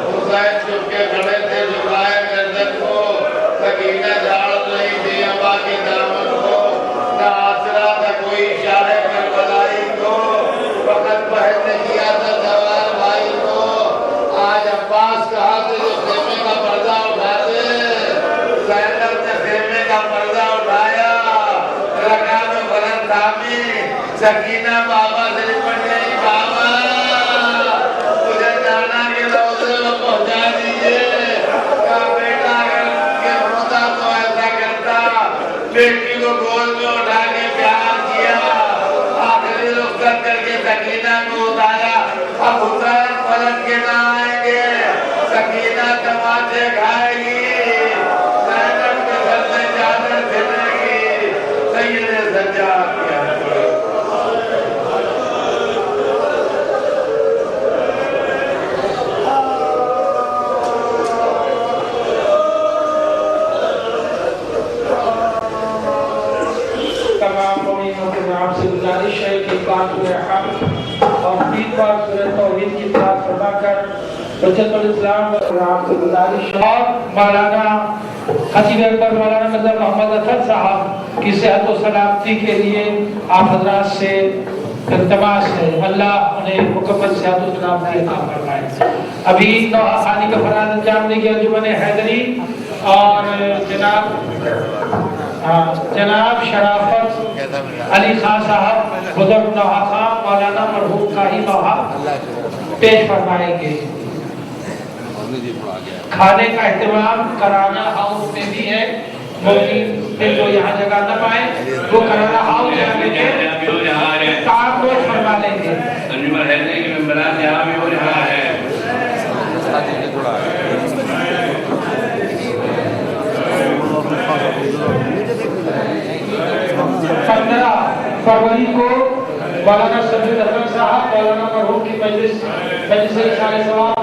حسین چپ کے کھڑے تھے جھکائے گردن کو، سکینہ جھاڑ نہیں تھی ابا کے دامن کو، نہ آسرا تھا کوئی شاہ کربلائی کو، وقت بہن نے کیا تھا سوار بھائی کو، آج عباس کہا تھے جو خیمے کا پردہ اٹھاتے، زینب نے خیمے کا پردہ اٹھایا، رکھا میں بلند تھامی، سکینہ بابا سے لپٹ گئی، بابا مجھے جانا کے روزے میں پہنچا دیجئے۔ کہا بیٹا اگر کے ہوتا تو ایسا کرتا، بیٹی کو گود میں اٹھا کے پیار کیا، آخری رخصت کر کے سکینہ کو اتارا، اب حسین پلٹ کے نہ آئیں گے، سکینہ تماچے کھائے گی، زینب کے سر سے چادر پھرے گی، سید سجاد کیا تمام مومنوں کے نام سے گزارش ہے کہ پاک سورہ حمد اور 3 بار سورہ توحید کی قرأت فرما کر حجت الاسلام و نام سے گزارش ہے، اور مولانا خطیب اکبر مولانا مظہر محمد اطہر صاحب کی صحت و سلامتی کے لیے آپ حضرات سے التماس ہے، اللہ انہیں مکمل صحت و سلامتی عطا فرمائے۔ ابھی نوحہ خانی کا فرائض انجام دے گی انجمن حیدری اور جناب شرافت علی خان صاحب بزرگ نوحہ خان مولانا مرحوم قاہی نوحہ پیش فرمائیں گے۔ کھانے کا اہتمام کرانا ہاؤس میں بھی ہے، مومنین جو یہاں جگہ نہ پائیں وہ کرانا ہاؤس جانے کے کام کو فرما لیں گے۔ انجمن حیدری کے ممبران یہاں بھی ہو رہا ہے۔ 15 فروری کو مولانا سبیل احمد صاحب مولانا مرحوم کی مجلس اشارے ثواب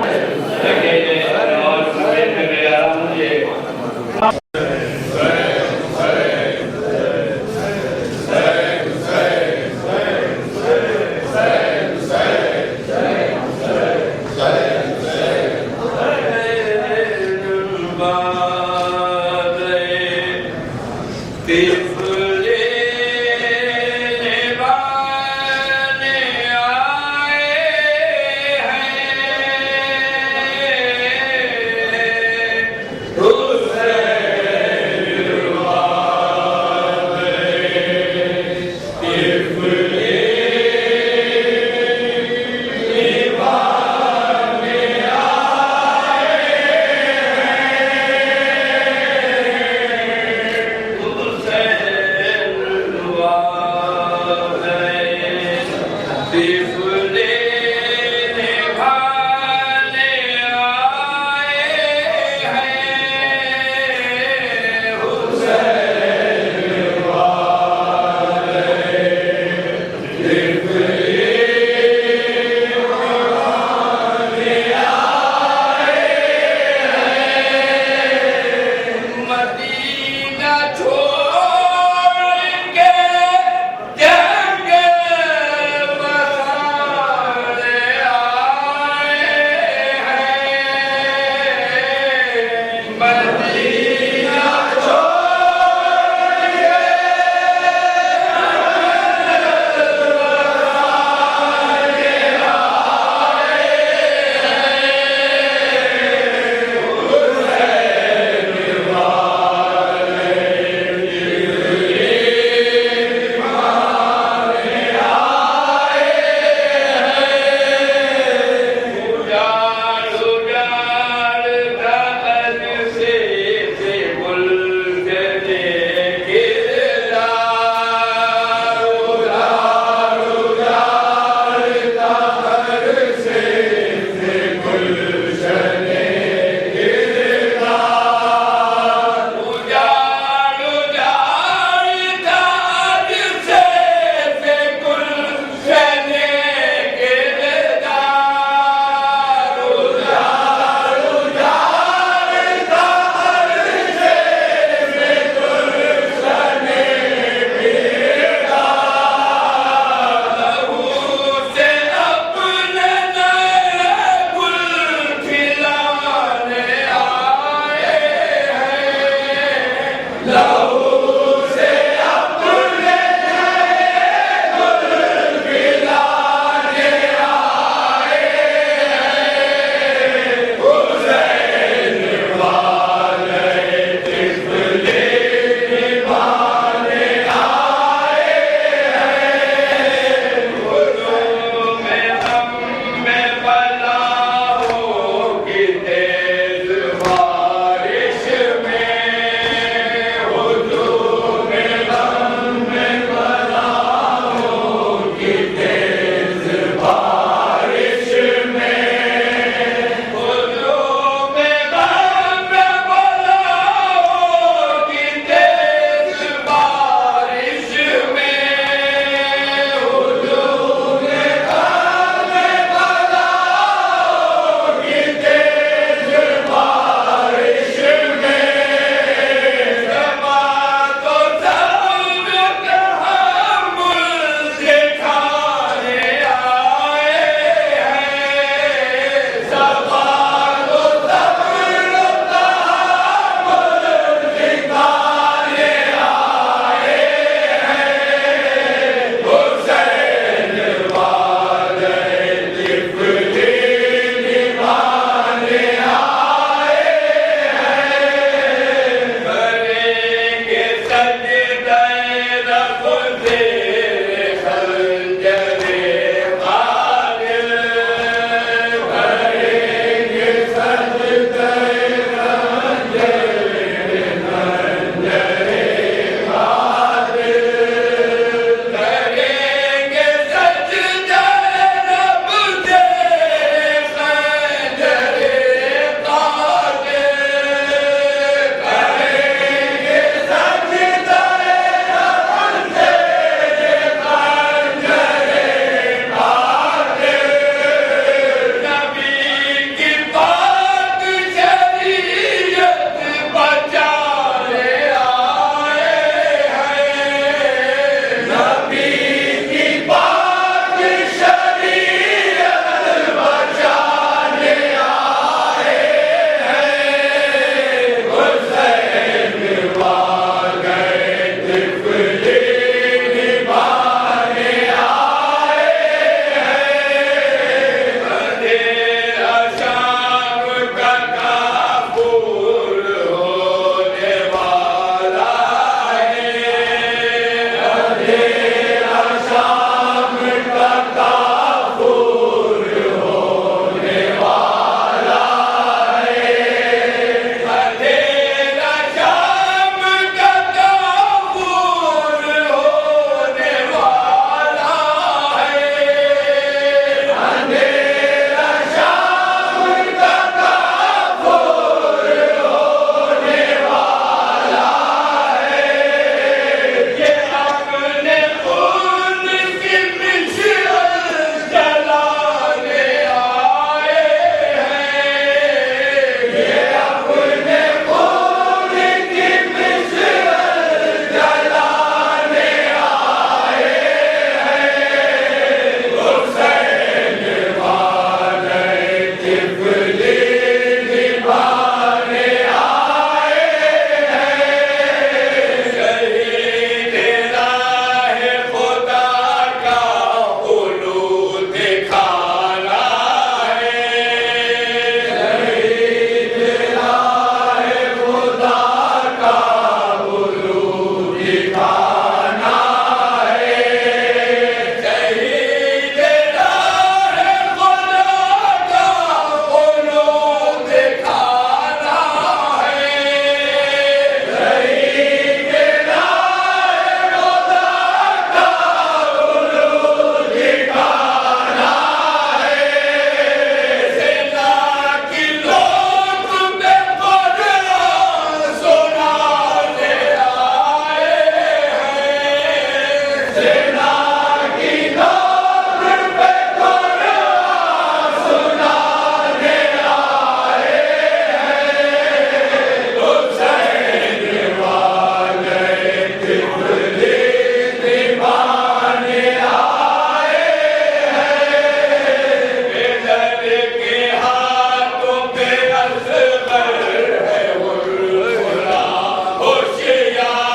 ہوشیار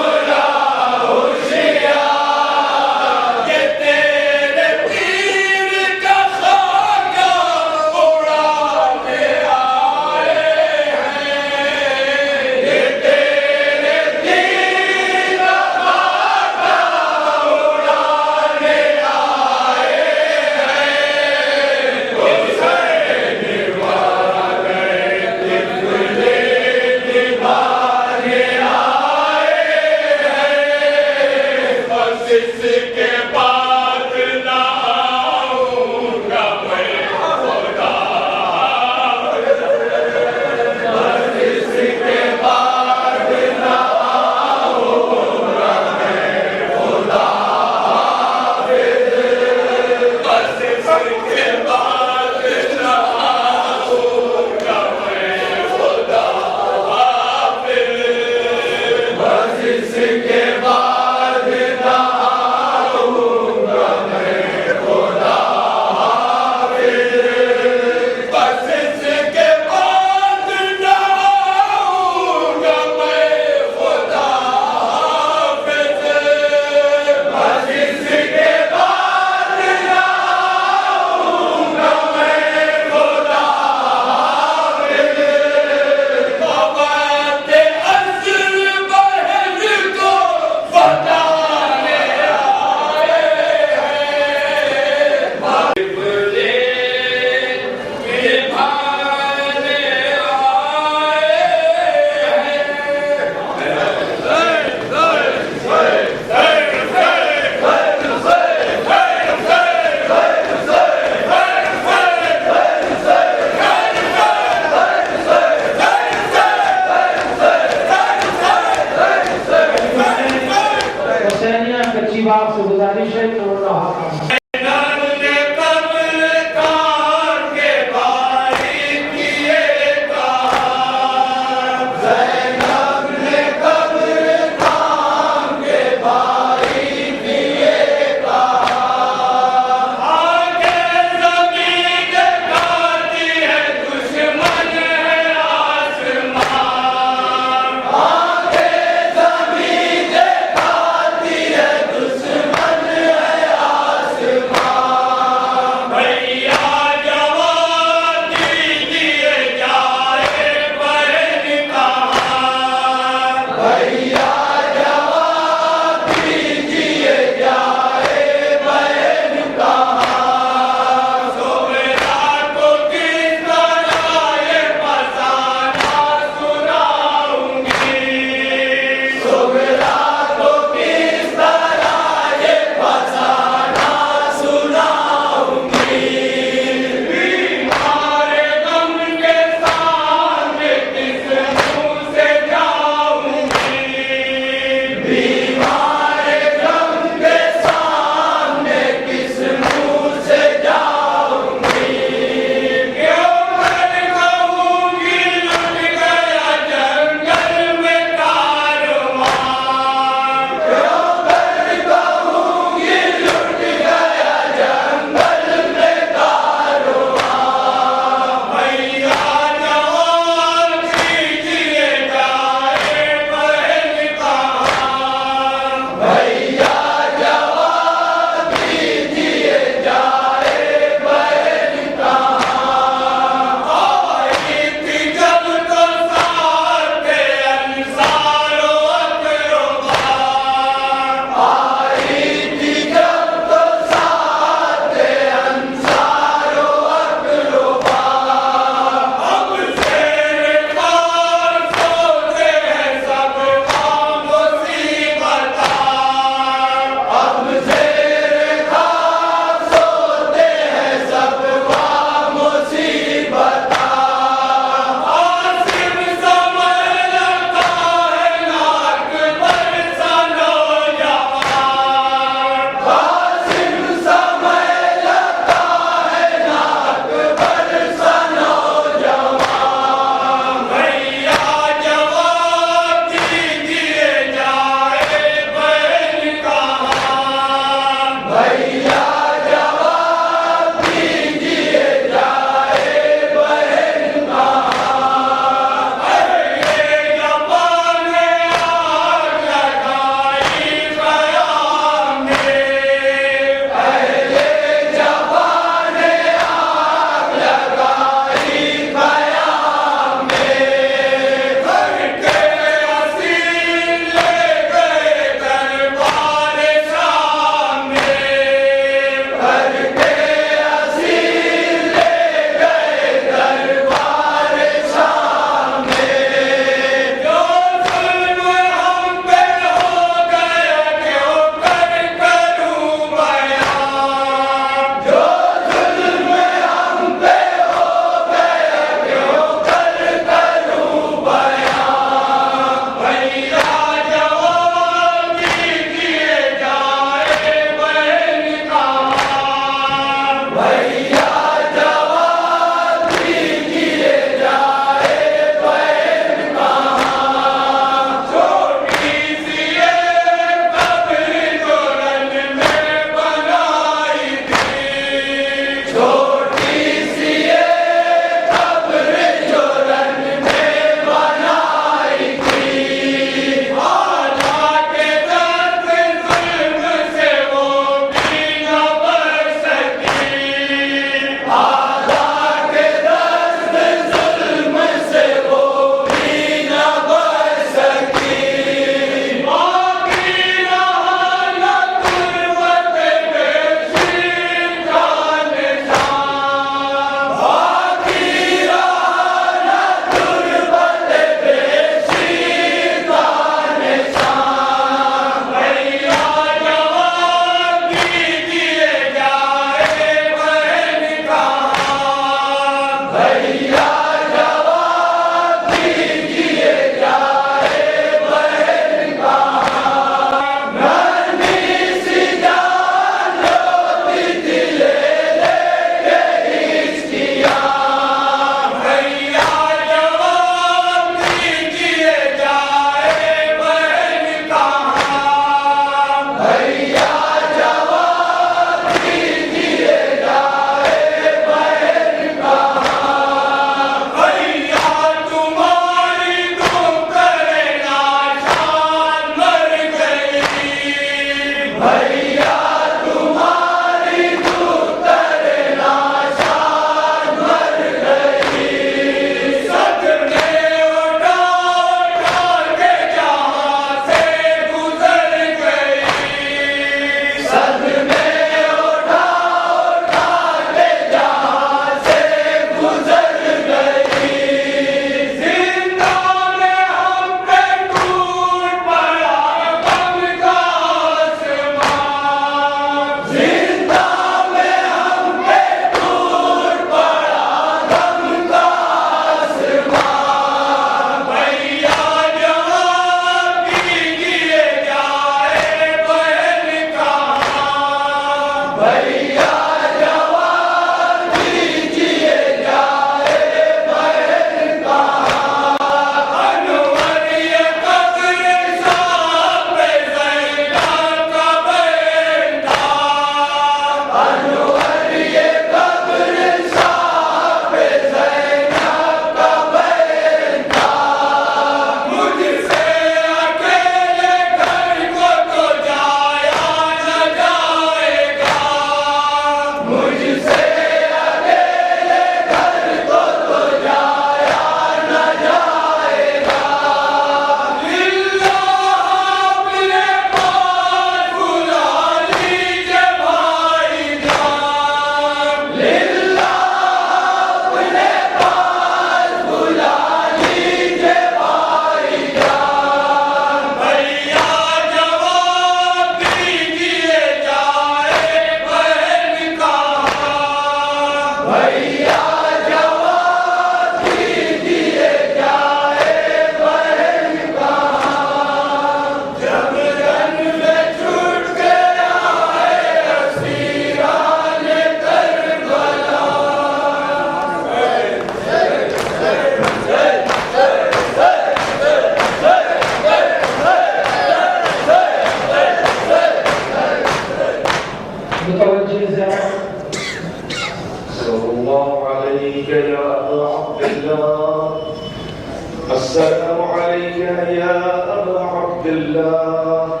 السلام عليك يا أبا عبد الله.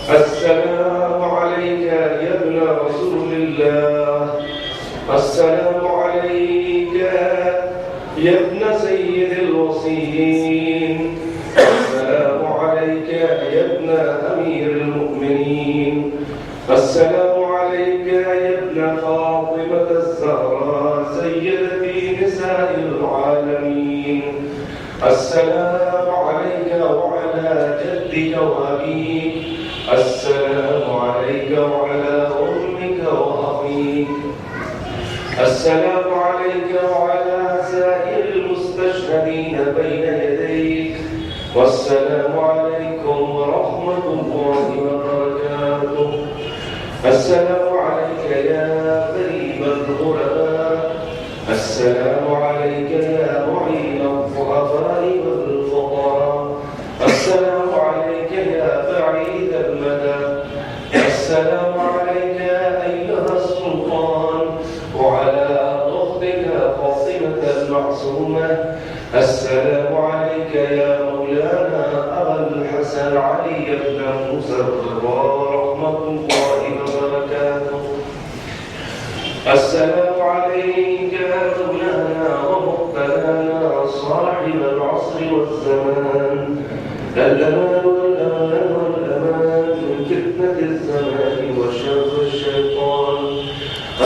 السلام عليك يا ابن رسول الله. السلام عليك يا ابن سيد الوصيين. السلام عليك يا ابن أمير المؤمنين. السلام عليك يا ابن فاطمة الزهراء سيدة نساء العالمين. السلام عليك وعلى جدك وأبيك. السلام عليك وعلى أمك وأخيك. السلام عليك وعلى سائر المستشهدين بين يديك. والسلام عليكم ورحمة الله وبركاته. السلام عليك يا كريم الغرباء. السلام عليك يا معين الضعفاء والفقراء. السلام عليك يا بعيد المدى. السلام عليك أيها السلطان وعلى أختك فاطمة المعصومة. السلام عليك يا مولانا أبا الحسن علي بن موسى الرضا رحمة الله وبركاته. السلام عليك يا مولانا ومقتدانا صاحب العصر والزمان الأمان والأمان والأمان من فتنة الزمان وشر الشيطان.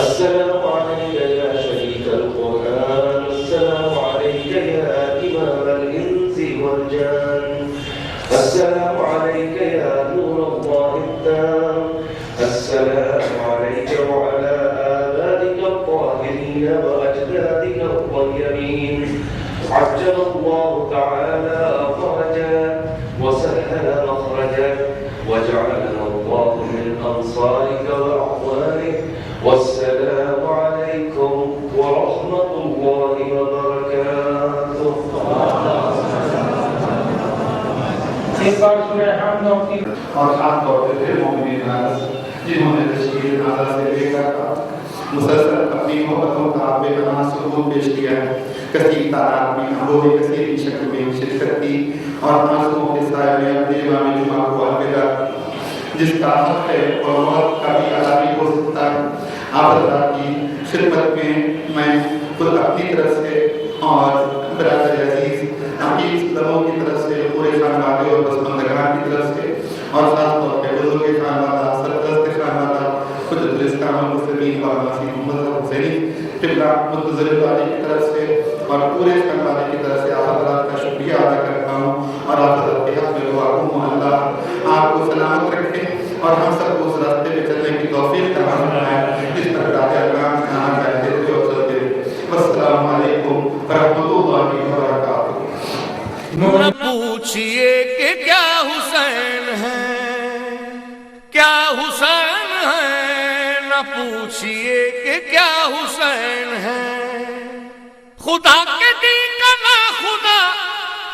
السلام عليك يا شريك القرآن. السلام عليك يا إمام الإنس والجان. السلام عليك يا نور الله التام. السلام عليك وعلى آبائك الطاهرين وأجدادك الطيبين. عجل الله تعالى فرجا وسهل مخرجا وجعلنا الله من أنصارك وأعوانك. والسلام عليكم ورحمة الله وبركاته. ایک بار سورہ حمد کی اور خاص طور پہ پھر مومنین ناز جنہوں نے تشکیل نازا سے لے کر مسلسل اپنی محبتوں کا بے پناہ ثبوت پیش کیا ہے. کثیر تعداد میں انبوہ کثیر کی شکل میں شرکت کی اور معصوموں کے سائے میں اپنے امام جمعہ کو الوداع جس کا حق ہے اور موت کا بھی ادا بھی ہو سکتا ہے. آپ حضرات کی خدمت میں خود اپنی طرف سے اور برادر عزیز حقیق لمحوں کی طرف سے پورے خانوادے اور پسماندگان کی طرف سے اور خاص طور پہ بزرگ خانوادہ سرپرست خانوادہ حجت الاسلام المسلمین و مسیح محمد حسینی قبلہ متظر علی کی طرف سے اور پورے خانوادے کی طرف سے آپ حضرات کا شکریہ ادا کرتا ہوں. اور آپ حضرات کے حق میں دعا کروں اللہ آپ کو سلامت رکھے اور ہم سب کو اس راستے پہ چلنے کی توفیق عطا فرمائے جس پر راہ اعلان کہاں کہتے تھے اور چلتے تھے. السلام علیکم ورحمۃ اللہ وبرکاتہ. نہ پوچھئے کہ کیا حسین ہے، کیا حسین ہے، نہ پوچھئے کہ کیا حسین ہے. خدا کے دین کا نا خدا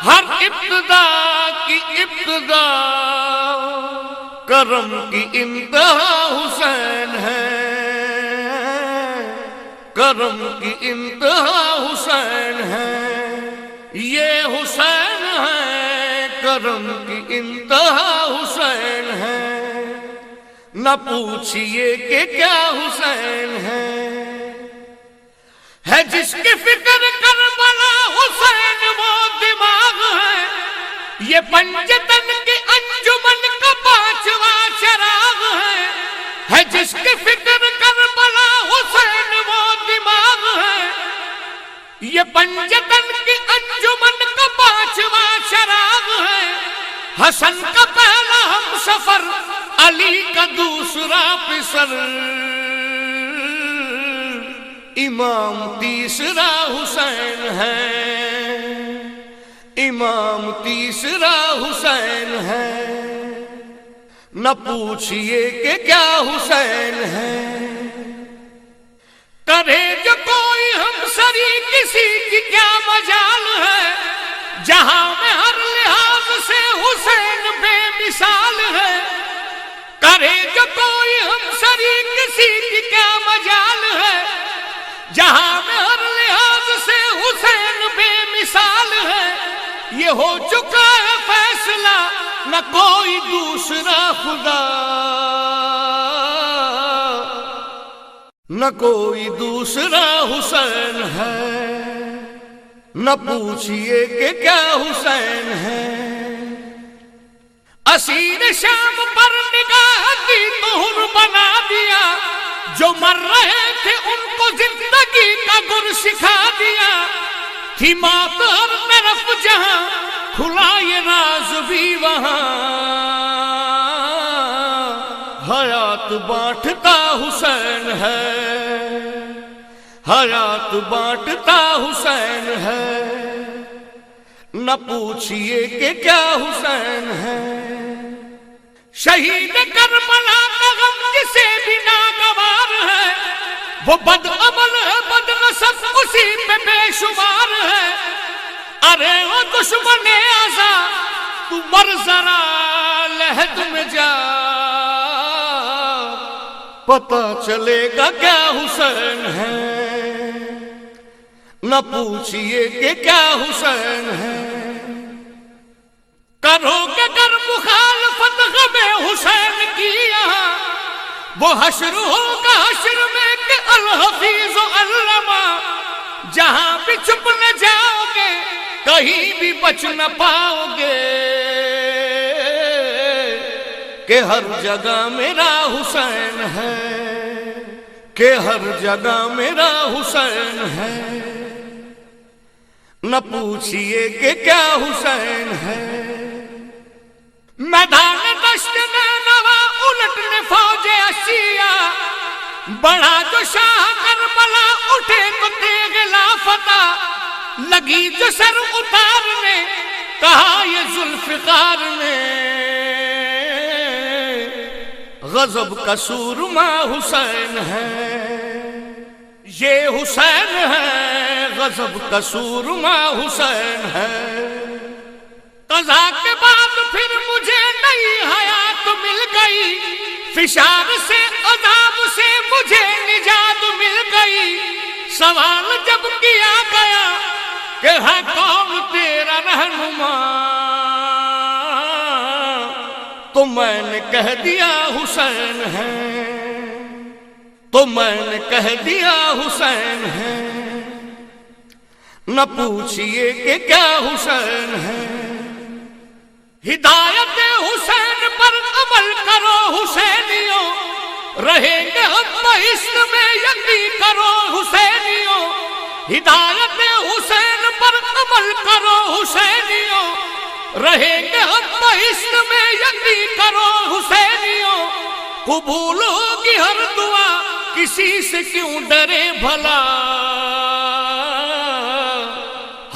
ہر ابتدا کی ابتدا، کرم کی انتہا حسین ہے، کرم کی انتہا حسین ہے. یہ حسین ہے، کرم کی انتہا حسین ہے. نہ پوچھئے کہ کیا حسین ہے جس کی فکر کربلا حسین وہ دماغ ہے. یہ پنجتن کی انجمن کا پانچواں چراغ ہے جس کی فکر کربلا حسین وہ دماغ ہے. یہ پنجتن کی انجمن کا پانچواں چراغ ہے. حسن کا پہلا ہم سفر، علی کا دوسرا پسر، امام تیسرا حسین ہے، امام تیسرا حسین ہے. نہ پوچھئے کہ کیا حسین ہے. کرے جو کوئی ہم سری کسی کی کیا مجال ہے، جہاں میں ہر لحاظ سے حسین بے مثال ہے. کرے جو کوئی ہم سری کسی کی کیا مجال ہے، جہاں میں ہر لحاظ سے حسین بے مثال ہے. یہ ہو چکا ہے فیصلہ، نہ کوئی دوسرا خدا، نہ کوئی دوسرا حسین ہے. نہ پوچھئے کہ کیا حسین ہے. اسیر شام پر نگاہ دی تو حر بنا دیا، جو مر رہے تھے ان کو زندگی کا گر سکھا دیا. تھی موت ہر طرف جہاں، کھلا یہ راز بھی وہاں. حیات بانٹتا حسین ہے، حیات بانٹتا حسین ہے. نہ پوچھئے کہ کیا حسین ہے. شہید کربلا کا غم جسے بھی ناگوار ہے، وہ بد عمل ہے بد نصب اسی پہ بے شمار ہے. ارے او دشمن ازا تو مر ذرا لحد میں جا، پتہ چلے گا کیا حسین ہے. نہ پوچھئے کہ کیا حسین ہے. کرو کہ گر مخالفت غم حسین کی یہاں، وہ حشر ہوگا حشر میں کہ الحفیظ و علامہ، جہاں بھی چھپ نہ جاؤ گے کہیں بھی بچ نہ پاؤ گے، کہ ہر جگہ میرا حسین ہے، کہ ہر جگہ میرا حسین ہے، نہ پوچھئے کہ کیا حسین ہے۔ میدان دشت نینوا الٹنے فوج اشیاء، بڑا جو شاہ کربلا اٹھے تو تیغ لافتہ، لگی جو سر اتارنے کہا یہ ذوالفقار نے، غضب کا سورما حسین ہے، یہ حسین ہے، غضب کا سورما حسین ہے۔ قضا کے بعد پھر مجھے نئی حیات مل گئی، فشار سے عذاب سے مجھے نجات مل گئی، سوال جب کیا گیا کہ ہے کون تیرا رہنما، تو میں نے کہہ دیا حسین ہے، تو میں نے کہہ دیا حسین ہے، نہ پوچھئے کہ کیا حسین ہے۔ ہدایت حسین پر عمل کرو حسینیوں، رہیں گے ہم بہشت میں یقین کرو حسینیوں، ہدایت حسین پر عمل کرو حسینیوں، رہیں گے ہم بہشت میں یقین کرو حسینیوں، قبول ہوگی ہر دعا کسی سے کیوں ڈرے بھلا،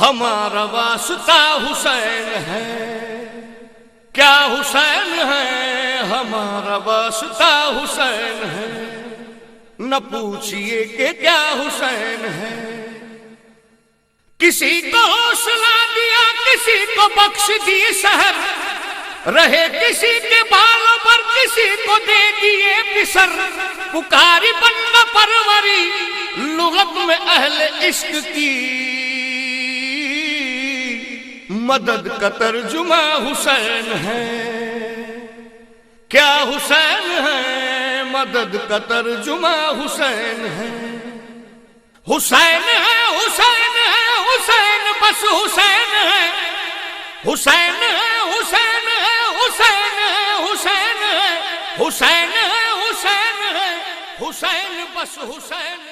ہمارا واسطہ حسین ہے، کیا حسین ہے، ہمارا واسطہ حسین ہے، نہ پوچھئے کہ کیا حسین ہے۔ کسی کو حوصلہ دیا کسی کو بخش دی سحر، رہے کسی کے بالوں پر کسی کو دے دیے پسر، پکاری بندہ پروری لغت میں اہل عشق کی، مدد کا ترجمہ حسین ہے، کیا حسین ہے، مدد کا ترجمہ حسین ہے، حسین ہے، حسین ہے، حسین بس حسین ہے، حسین ہے، حسین ہے، حسین ہے، حسین ہے، حسین ہے، حسین ہے، حسین بس حسین